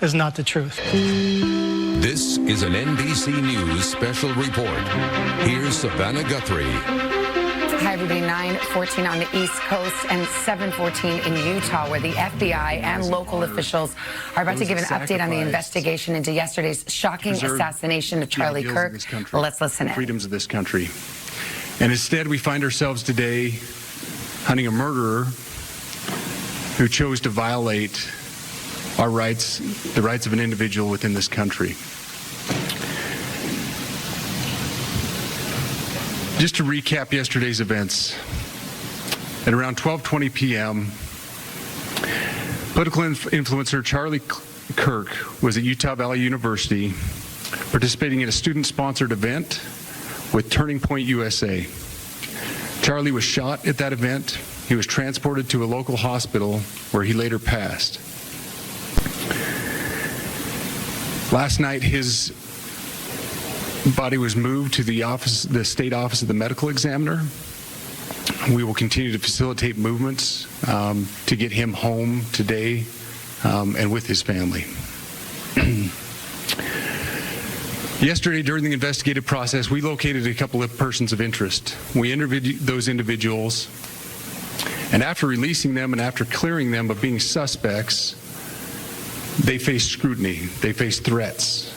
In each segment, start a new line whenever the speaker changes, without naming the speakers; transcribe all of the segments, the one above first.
is not the truth.
This is an NBC News special report. Here's Savannah Guthrie.
Hi, everybody. 9:14 on the East Coast and 7:14 in Utah, where the FBI and local officials are about to give an update on the investigation into yesterday's shocking assassination of Charlie Kirk. Let's listen in.
Freedoms of this country. And instead, we find ourselves today hunting a murderer who chose to violate our rights, the rights of an individual within this country. Just to recap yesterday's events, at around 12:20 p.m., political influencer Charlie Kirk was at Utah Valley University participating in a student-sponsored event with Turning Point USA. Charlie was shot at that event. He was transported to a local hospital where he later passed. Last night, his body was moved to the state office of the medical examiner. We will continue to facilitate movements to get him home today and with his family. Yesterday, during the investigative process, we located a couple of persons of interest. We interviewed those individuals, and after releasing them and after clearing them of being suspects, they faced scrutiny. They faced threats.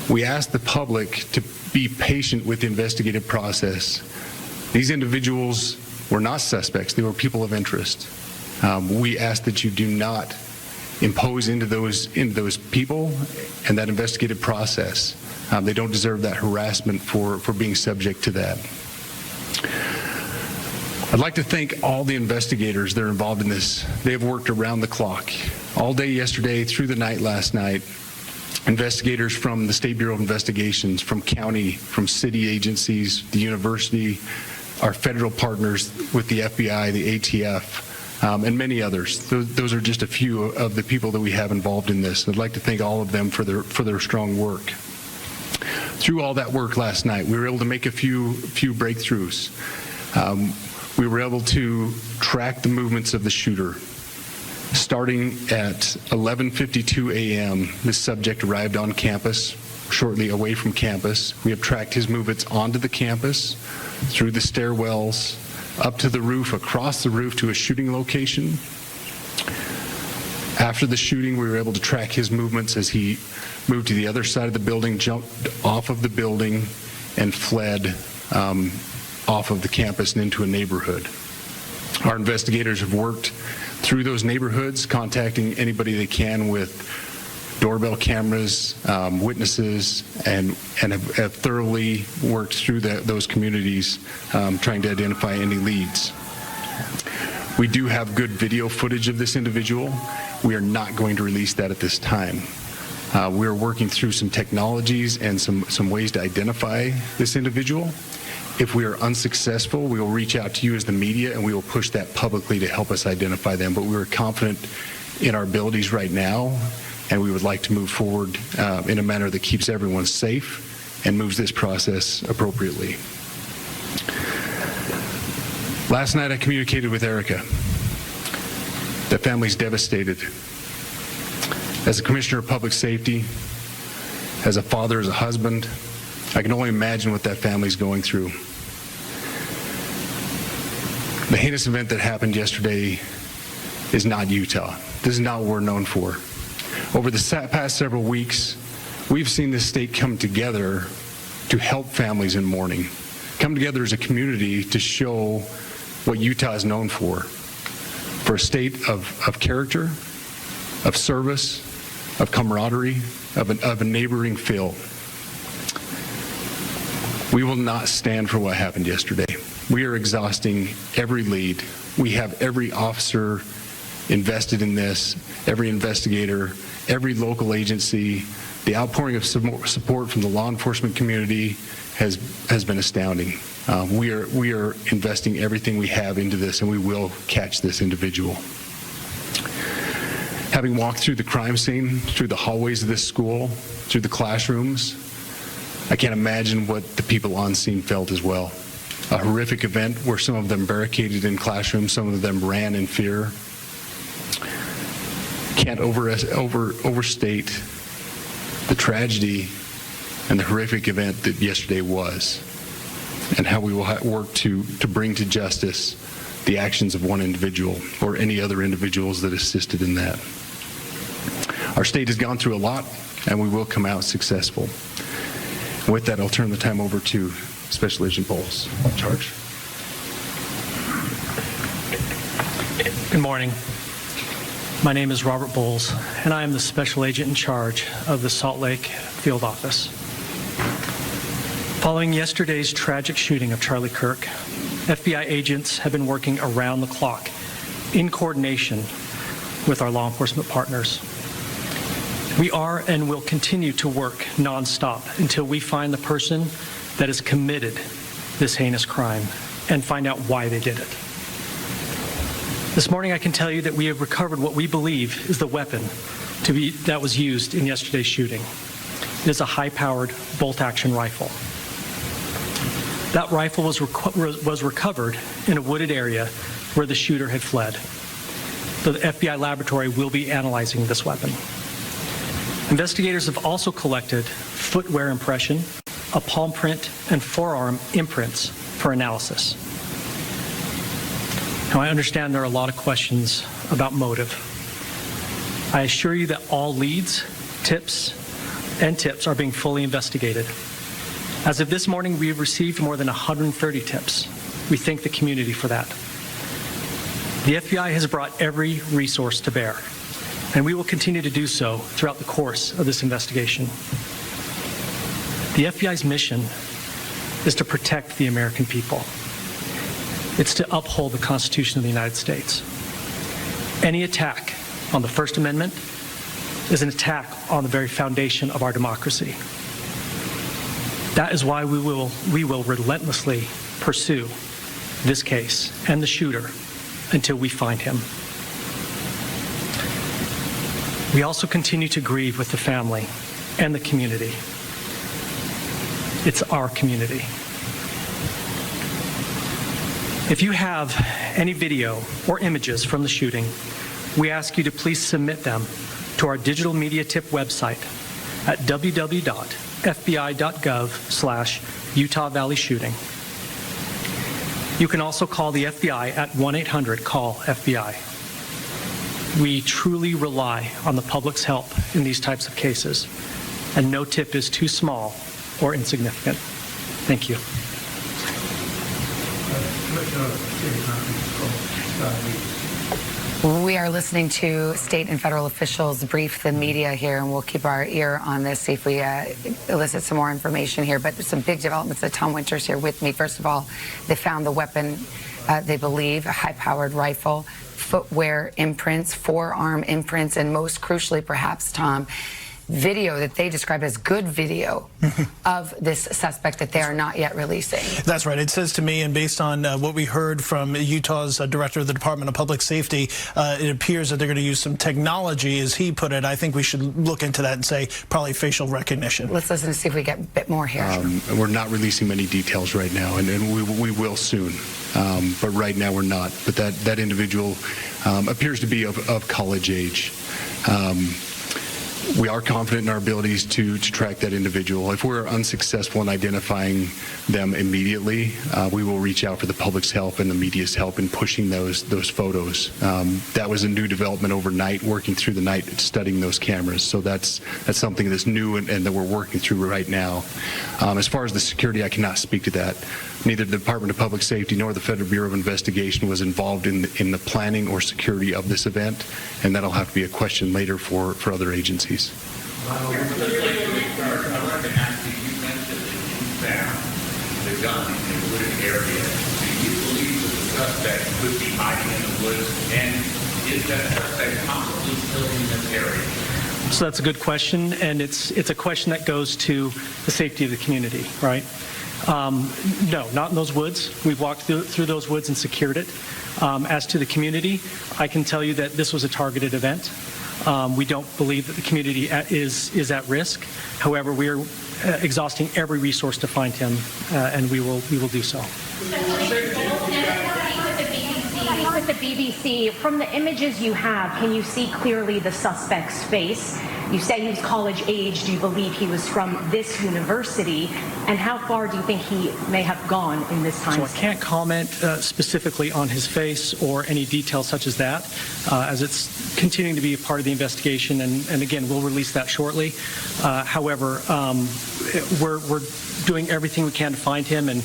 We asked the public to be patient with the investigative process. These individuals were not suspects. They were people of interest. We ask that you do not impose into those people and that investigative process. They don't deserve that harassment for being subject to that. I'd like to thank all the investigators that are involved in this. They have worked around the clock. All day yesterday, through the night last night, investigators from the State Bureau of Investigations, from county, from city agencies, the university, our federal partners with the FBI, the ATF, and many others. Those are just a few of the people that we have involved in this. I'd like to thank all of them for their strong work. Through all that work last night, we were able to make a few breakthroughs. We were able to track the movements of the shooter. Starting at 11:52 a.m., this subject arrived on campus, shortly away from campus. We have tracked his movements onto the campus, through the stairwells, up to the roof, across the roof to a shooting location. After the shooting, we were able to track his movements as he moved to the other side of the building, jumped off of the building, and fled off of the campus and into a neighborhood. Our investigators have worked through those neighborhoods, contacting anybody they can with doorbell cameras, witnesses, and have thoroughly worked through those communities, trying to identify any leads. We do have good video footage of this individual. We are not going to release that at this time. We are working through some technologies and some ways to identify this individual. If we are unsuccessful, we will reach out to you as the media and we will push that publicly to help us identify them. But we are confident in our abilities right now, and we would like to move forward in a manner that keeps everyone safe and moves this process appropriately. Last night I communicated with Erica. That family's devastated. As a commissioner of public safety, as a father, as a husband, I can only imagine what that family's going through. The heinous event that happened yesterday is not Utah. This is not what we're known for. Over the past several weeks, we've seen this state come together to help families in mourning, come together as a community to show what Utah is known for a state of character, of service, of camaraderie, of a neighboring feel. We will not stand for what happened yesterday. We are exhausting every lead. We have every officer invested in this, every investigator, every local agency. The outpouring of support from the law enforcement community has been astounding. We are investing everything we have into this, and we will catch this individual. Having walked through the crime scene, through the hallways of this school, through the classrooms, I can't imagine what the people on scene felt as well. A horrific event where some of them barricaded in classrooms, some of them ran in fear. can't overstate the tragedy and the horrific event that yesterday was, and how we will work to bring to justice the actions of one individual or any other individuals that assisted in that. Our state has gone through a lot, and we will come out successful. With that, I'll turn the time over to Special Agent Bowles in charge.
Good morning. My name is Robert Bowles, and I am the Special Agent in charge of the Salt Lake Field Office. Following yesterday's tragic shooting of Charlie Kirk, FBI agents have been working around the clock in coordination with our law enforcement partners. We are and will continue to work nonstop until we find the person that has committed this heinous crime and find out why they did it. This morning I can tell you that we have recovered what we believe is the weapon that was used in yesterday's shooting. It is a high-powered bolt-action rifle. That rifle was recovered in a wooded area where the shooter had fled. The FBI laboratory will be analyzing this weapon. Investigators have also collected footwear impression, a palm print, and forearm imprints for analysis. Now, I understand there are a lot of questions about motive. I assure you that all leads, tips are being fully investigated. As of this morning, we have received more than 130 tips. We thank the community for that. The FBI has brought every resource to bear, and we will continue to do so throughout the course of this investigation. The FBI's mission is to protect the American people. It's to uphold the Constitution of the United States. Any attack on the First Amendment is an attack on the very foundation of our democracy. That is why we will relentlessly pursue this case and the shooter until we find him. We also continue to grieve with the family and the community. It's our community. If you have any video or images from the shooting, we ask you to please submit them to our digital media tip website at www.fbi.gov/Utah Valley Shooting. You can also call the FBI at 1-800-CALL-FBI. We truly rely on the public's help in these types of cases, and no tip is too small or insignificant. Thank you.
We are listening to state and federal officials brief the media here, and we'll keep our ear on this, see if we elicit some more information here. But there's some big developments. Tom Winters here with me. First of all, they found the weapon, they believe, a high-powered rifle, footwear imprints, forearm imprints, and most crucially, perhaps, Tom, video that they describe as good video of this suspect that they are not yet releasing.
That's right. It says to me, and based on what we heard from Utah's director of the Department of Public Safety, it appears that they're going to use some technology, as he put it. I think we should look into that and say probably facial recognition.
Let's listen to see if we get a bit more here.
We're not releasing many details right now, and we will soon. But right now we're not. But that individual appears to be of college age. We are confident in our abilities to track that individual. If we're unsuccessful in identifying them immediately, we will reach out for the public's help and the media's help in pushing those photos. That was a new development overnight, working through the night, studying those cameras. So that's something that's new and that we're working through right now. As far as the security, I cannot speak to that. Neither the Department of Public Safety nor the Federal Bureau of Investigation was involved in the planning or security of this event, and that'll have to be a question later for other agencies.
I wanted to ask you, you mentioned that you found the gun in a wooded area. Do you believe that the suspect could be hiding in the woods, and is that suspect possibly still in this area?
So that's a good question, and it's a question that goes to the safety of the community, right? No, not in those woods. We've walked through those woods and secured it. As to the community, I can tell you that this was a targeted event. We don't believe that the community is at risk. However, we are exhausting every resource to find him, and we will do so.
with the BBC. From the images you have, can you see clearly the suspect's face? You say he was college age. Do you believe he was from this university? And how far do you think he may have gone in this time?
So I can't comment specifically on his face or any details such as that, as it's continuing to be a part of the investigation. And again, we'll release that shortly. However, we're doing everything we can to find him, and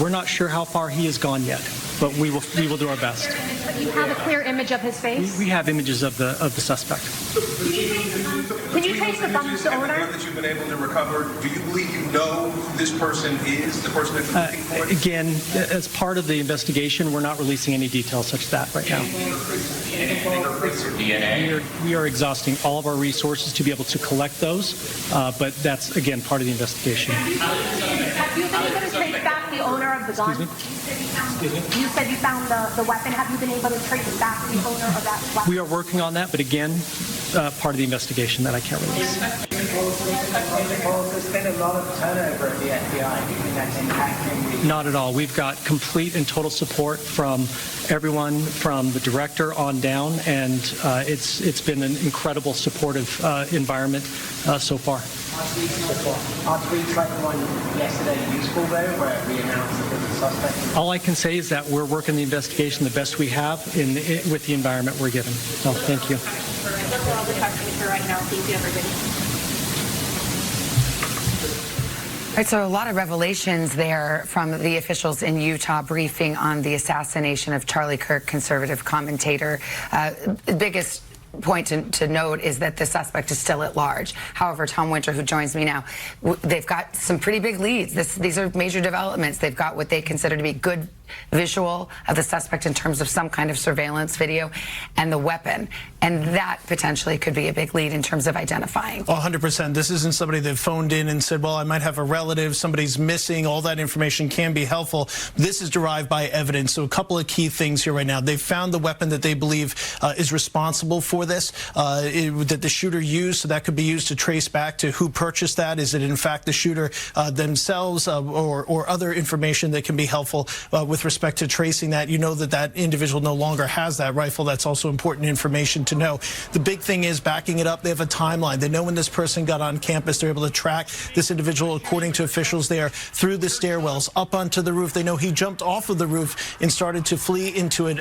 we're not sure how far he has gone yet, but we will do our best.
But you have a clear image of his face?
We have images of the suspect.
Can you trace the bump's owner?
That you've been able to recover, do you believe you know who this person is, the person that you're looking for?
Again, as part of the investigation, we're not releasing any details such as that right now. We are exhausting all of our resources to be able to collect those, but that's, again, part of the investigation.
Have you been able to trace back the owner of the gun? You said you found the weapon. Have you been able to trace back the owner of that weapon?
We are working on that, but again, part of the investigation that I can't release.
There's been a lot of turnover at the FBI. Do you think that's impacting the...
Not at all. We've got complete and total support from everyone, from the director on down, and it's been an incredible supportive environment so far.
Are tweets like the one yesterday useful, though, where we announced that there's a suspect?
All I can say is that we're working the investigation the best we have with the environment we're given. So thank you.
That's all the questions for right now. Thank you, everybody.
All right, so a lot of revelations there from the officials in Utah briefing on the assassination of Charlie Kirk, conservative commentator. The biggest point to note is that the suspect is still at large. However, Tom Winter, who joins me now, they've got some pretty big leads. These are major developments. They've got what they consider to be good visual of the suspect in terms of some kind of surveillance video and the weapon. And that potentially could be a big lead in terms of identifying.
100%. This isn't somebody that phoned in and said, well, I might have a relative, somebody's missing. All that information can be helpful. This is derived by evidence. So a couple of key things here right now. They've found the weapon that they believe is responsible for this, that the shooter used. So that could be used to trace back to who purchased that. Is it in fact the shooter themselves or other information that can be helpful with respect to tracing that? You know that individual no longer has that rifle. That's also important information to know. The big thing is backing it up. They have a timeline. They know when this person got on campus. They're able to track this individual, according to officials there, through the stairwells, up onto the roof. They know he jumped off of the roof and started to flee into a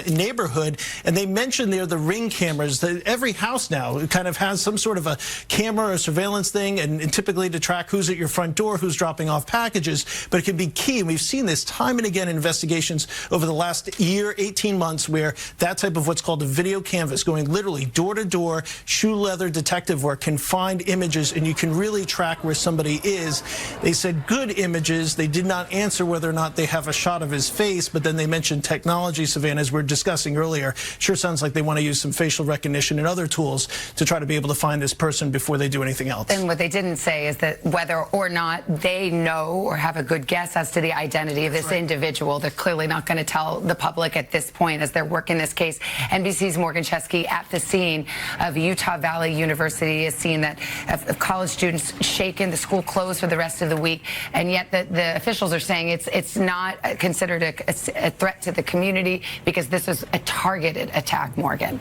neighborhood. And they mentioned there the ring cameras. That every house now kind of has some sort of a camera or surveillance thing, and typically to track who's at your front door, who's dropping off packages. But it can be key, and we've seen this time and again in investigations over the last year, 18 months, where that type of what's called a video canvas, going literally door to door, shoe leather detective work, can find images, and you can really track where somebody is. They said good images. They did not answer whether or not they have a shot of his face, but then they mentioned technology, Savannah, as we were discussing earlier. Sure sounds like they want to use some facial recognition and other tools to try to be able to find this person before they do anything else.
And what they didn't say is that whether or not they know or have a good guess as to the identity of this individual, they're clearly not going to tell the public at this point as they're working this case. NBC's Morgan Chesky at the scene of Utah Valley University is seeing that of college students shaken, the school closed for the rest of the week, and yet the officials are saying it's not considered a threat to the community because this is a targeted attack, Morgan.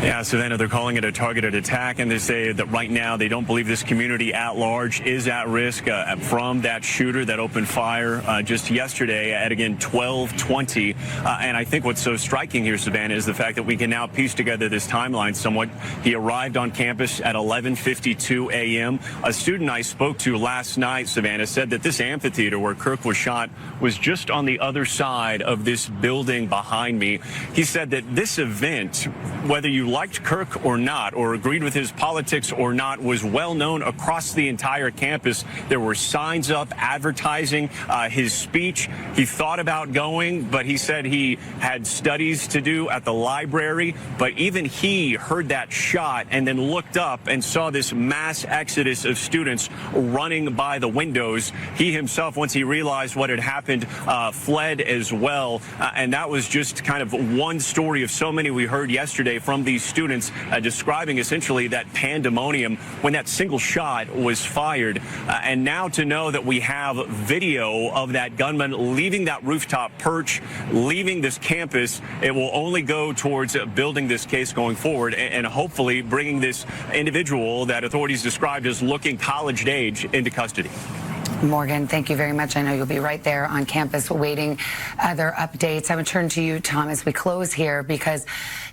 Yeah, Savannah, they're calling it a targeted attack, and they say that right now they don't believe this community at large is at risk from that shooter that opened fire just yesterday at, again, 12:20. And I think what's so striking here, Savannah, is the fact that we can now piece together this timeline somewhat. He arrived on campus at 11:52 a.m. A student I spoke to last night, Savannah, said that this amphitheater where Kirk was shot was just on the other side of this building behind me. He said that this event, whether you liked Kirk or not, or agreed with his politics or not, was well known across the entire campus. There were signs up advertising his speech. He thought about going, but he said he had studies to do at the library. But even he heard that shot and then looked up and saw this mass exodus of students running by the windows. He himself, once he realized what had happened, fled as well. And that was just kind of one story of so many we heard yesterday from these these students, describing essentially that pandemonium when that single shot was fired. And now to know that we have video of that gunman leaving that rooftop perch, leaving this campus, it will only go towards building this case going forward and hopefully bringing this individual that authorities described as looking college age into custody.
Morgan, thank you very much. I know you'll be right there on campus waiting other updates. I would turn to you, Tom, as we close here, because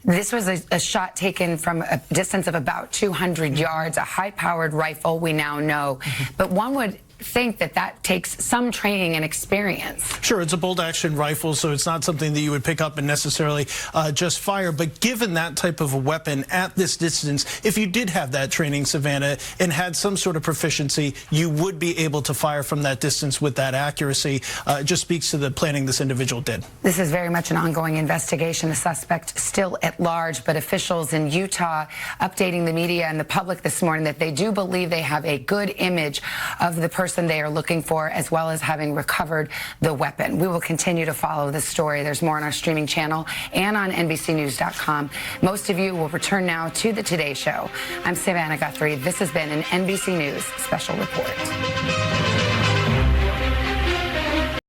this was a shot taken from a distance of about 200 yards, a high-powered rifle, we now know. But one would think that that takes some training and experience.
Sure, it's a bolt-action rifle, so it's not something that you would pick up and necessarily just fire. But given that type of a weapon at this distance, if you did have that training, Savannah, and had some sort of proficiency, you would be able to fire from that distance with that accuracy. It just speaks to the planning this individual did.
This is very much an ongoing investigation. The suspect still at large, but officials in Utah updating the media and the public this morning that they do believe they have a good image of the person they are looking for, as well as having recovered the weapon. We will continue to follow this story. There's more on our streaming channel and on NBCnews.com. Most of you will return now to the Today Show. I'm Savannah Guthrie. This has been an NBC News Special Report.